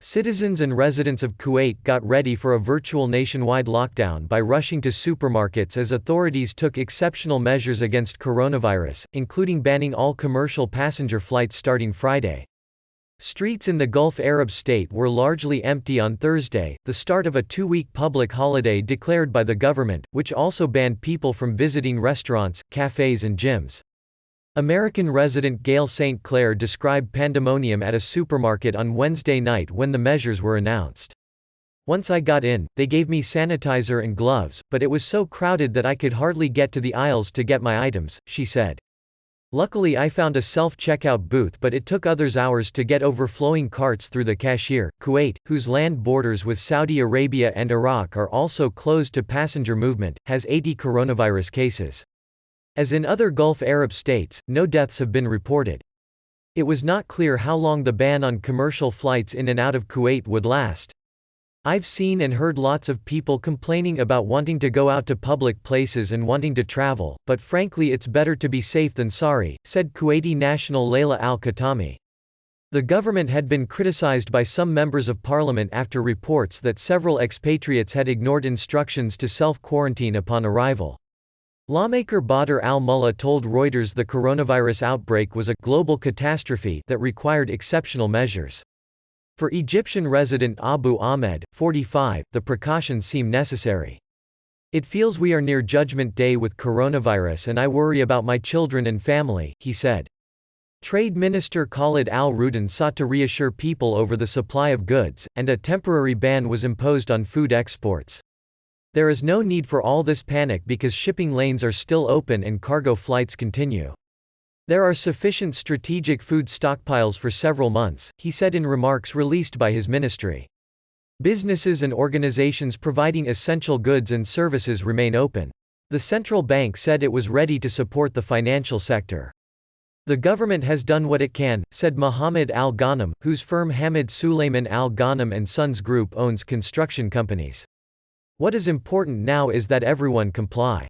Citizens and residents of Kuwait got ready for a virtual nationwide lockdown by rushing to supermarkets as authorities took exceptional measures against coronavirus, including banning all commercial passenger flights starting Friday. Streets in the Gulf Arab state were largely empty on Thursday, the start of a two-week public holiday declared by the government, which also banned people from visiting restaurants, cafes and gyms. American resident Gail St. Clair described pandemonium at a supermarket on Wednesday night when the measures were announced. "Once I got in, they gave me sanitizer and gloves, but it was so crowded that I could hardly get to the aisles to get my items," she said. "Luckily I found a self-checkout booth, but it took others hours to get overflowing carts through the cashier." Kuwait, whose land borders with Saudi Arabia and Iraq are also closed to passenger movement, has 80 coronavirus cases. As in other Gulf Arab states, no deaths have been reported. It was not clear how long the ban on commercial flights in and out of Kuwait would last. "I've seen and heard lots of people complaining about wanting to go out to public places and wanting to travel, but frankly it's better to be safe than sorry," said Kuwaiti national Layla al-Khatami. The government had been criticized by some members of parliament after reports that several expatriates had ignored instructions to self-quarantine upon arrival. Lawmaker Badr al-Mullah told Reuters the coronavirus outbreak was a global catastrophe that required exceptional measures. For Egyptian resident Abu Ahmed, 45, the precautions seem necessary. "It feels we are near Judgment Day with coronavirus and I worry about my children and family," he said. Trade Minister Khalid al-Rudin sought to reassure people over the supply of goods, and a temporary ban was imposed on food exports. "There is no need for all this panic because shipping lanes are still open and cargo flights continue. There are sufficient strategic food stockpiles for several months," he said in remarks released by his ministry. Businesses and organizations providing essential goods and services remain open. The central bank said it was ready to support the financial sector. "The government has done what it can," said Mohammed al-Ghanem, whose firm Hamid Suleiman al-Ghanem and Sons Group owns construction companies. "What is important now is that everyone comply.